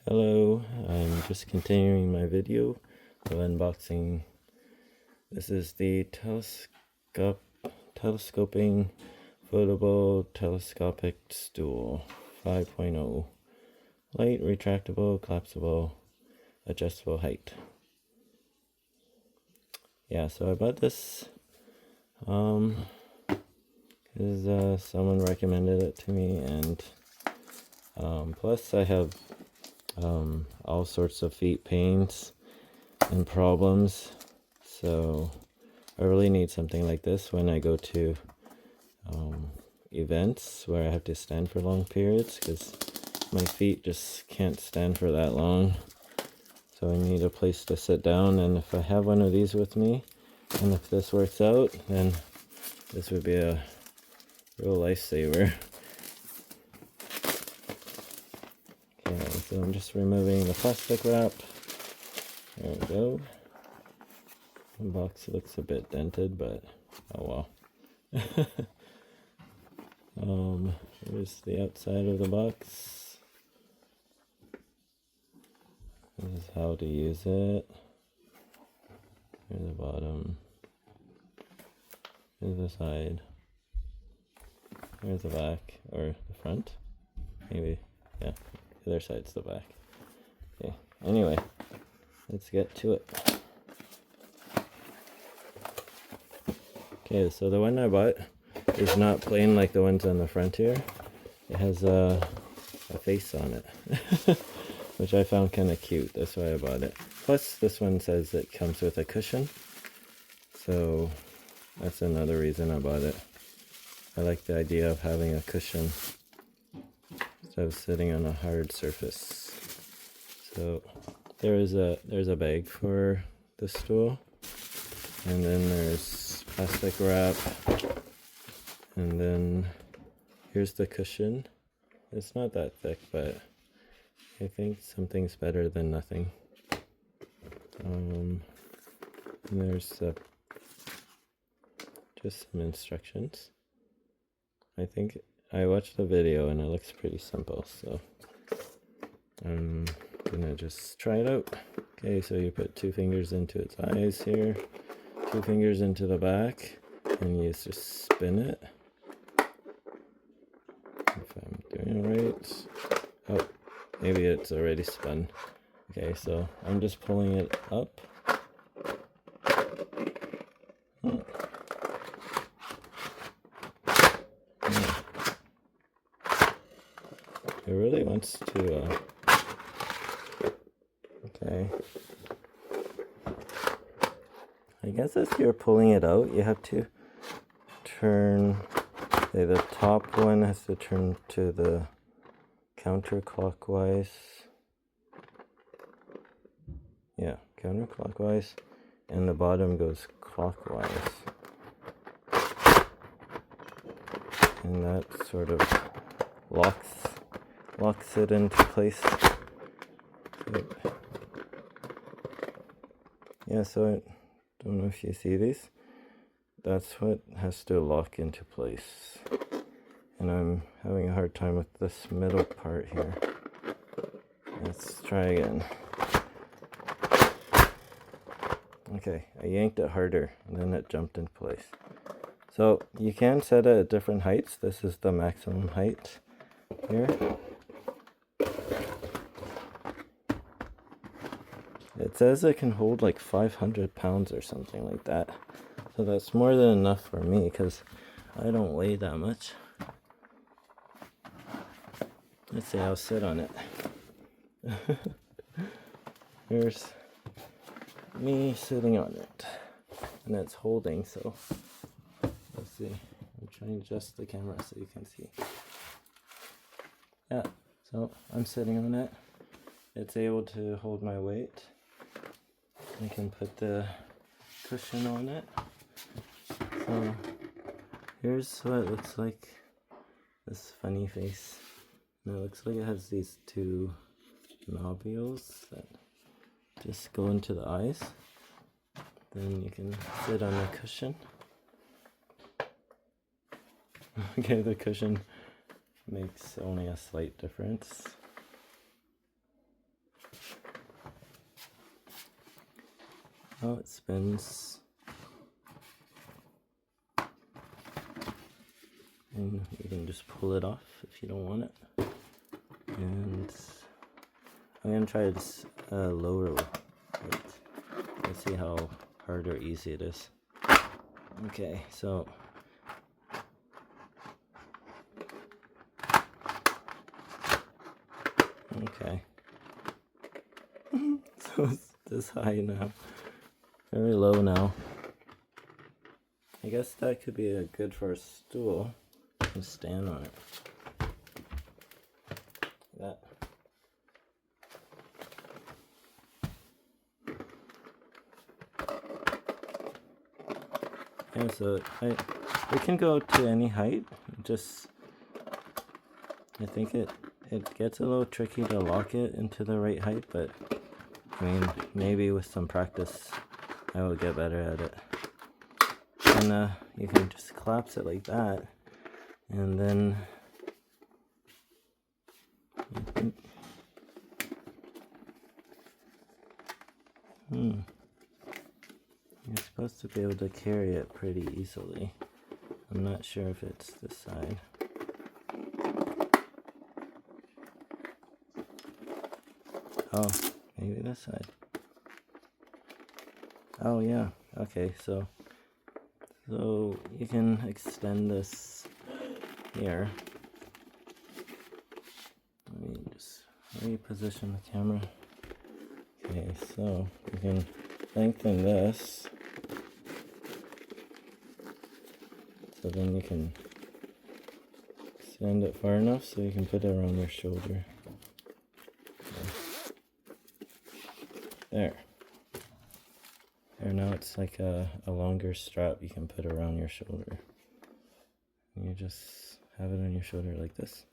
Hello, I'm just continuing my video of unboxing. This is the Telescoping Foldable Telescopic Stool 5.0. Light, retractable, collapsible, adjustable height. Yeah, so I bought this because someone recommended it to me, and plus I have all sorts of feet pains and problems, so I really need something like this when I go to events where I have to stand for long periods, because my feet just can't stand for that long. So I need a place to sit down, and if I have one of these with me, and if this works out, then this would be a real lifesaver. Okay, so I'm just removing the plastic wrap. There we go. The box looks a bit dented, but oh well. Here's the outside of the box. This is how to use it. Here's the bottom. Here's the side. Here's the back, or the front. Maybe, yeah, the other side's the back. Okay, anyway, let's get to it. Okay, so the one I bought is not plain like the ones on the front here. It has a face on it, which I found kind of cute. That's why I bought it. Plus, this one says it comes with a cushion, so that's another reason I bought it. I like the idea of having a cushion instead of sitting on a hard surface. So there's a bag for the stool, and then there's plastic wrap, and then here's the cushion. It's not that thick, but I think something's better than nothing. And there's just some instructions. I think I watched the video and it looks pretty simple, so I'm gonna just try it out. Okay, so you put 2 fingers into its eyes here, 2 fingers into the back, and you just spin it. If I'm doing it right. Oh, maybe it's already spun. Okay, so I'm just pulling it up. It really wants to, okay. I guess as you're pulling it out, you have to turn, say the top one has to turn to the counterclockwise. Yeah, counterclockwise, and the bottom goes clockwise. And that sort of locks it into place. Yeah, so I don't know if you see these. That's what has to lock into place. And I'm having a hard time with this middle part here. Let's try again. Okay, I yanked it harder, and then it jumped into place. So you can set it at different heights. This is the maximum height here. It says it can hold like 500 pounds or something like that. So that's more than enough for me, because I don't weigh that much. Let's see, I'll sit on it. Here's me sitting on it, and it's holding, so let's see. I'm trying to adjust the camera so you can see. Yeah, so I'm sitting on it. It's able to hold my weight. I can put the cushion on it. So here's what it looks like. This funny face. And it looks like it has these 2 nodules that just go into the eyes. Then you can sit on the cushion. Okay, the cushion makes only a slight difference. Oh, it spins. And you can just pull it off if you don't want it. And I'm gonna try this lower weight. Let's see how hard or easy it is. Okay, so okay. So it's this high now. Very low now. I guess that could be good for a stool. You can stand on it. Like that. Yeah, so it can go to any height. Just I think it gets a little tricky to lock it into the right height, but I mean, maybe with some practice I will get better at it. And you can just collapse it like that, and then you're supposed to be able to carry it pretty easily. I'm not sure if it's this side. Oh, maybe this side. Oh yeah, okay, so you can extend this here. Let me just reposition the camera. Okay, so you can lengthen this, so then you can extend it far enough so you can put it around your shoulder. There. There, now it's like a longer strap you can put around your shoulder. And you just have it on your shoulder like this.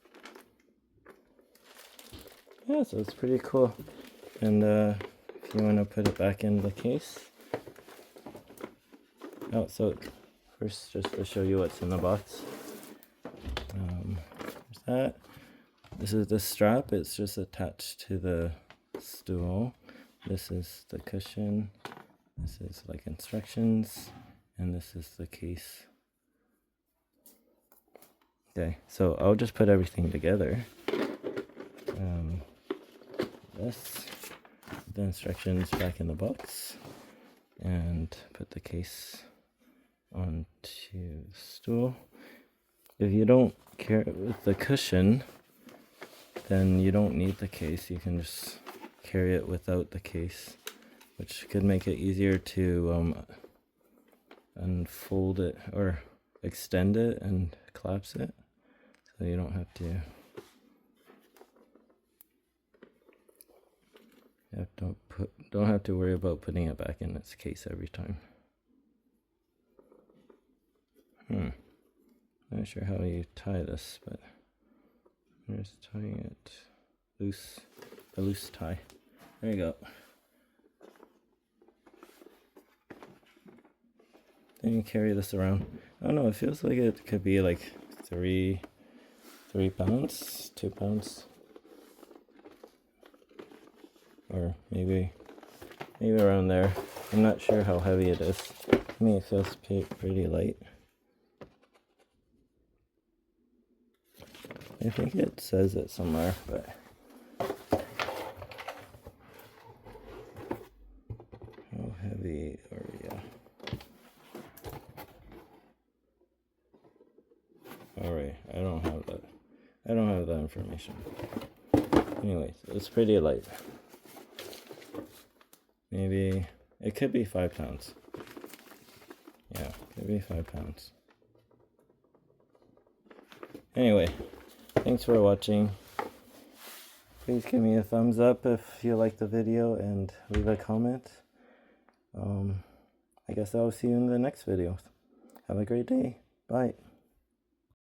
Yeah, so it's pretty cool. And if you want to put it back in the case. Oh, so first, just to show you what's in the box. There's that. This is the strap. It's just attached to the stool. This is the cushion. This is like instructions. And this is the case. Okay, so I'll just put everything together. This, the instructions back in the box, and put the case onto the stool. If you don't care with the cushion, then you don't need the case. You can just carry it without the case, which could make it easier to unfold it or extend it and collapse it, so you don't have to don't have to worry about putting it back in its case every time. Not sure how you tie this, but I'm just tying it loose, a loose tie. There you go. Then you carry this around. I don't know, it feels like it could be like 3 pounds, 2 pounds. Or maybe around there. I'm not sure how heavy it is. To me, it feels pretty light. I think it says it somewhere, but how heavy are we? Alright, I don't have that. I don't have that information. Anyways, it's pretty light. Maybe it could be 5 pounds. Yeah, could be 5 pounds. Anyway, thanks for watching. Please give me a thumbs up if you like the video and leave a comment. I guess I'll see you in the next video. Have a great day. Bye.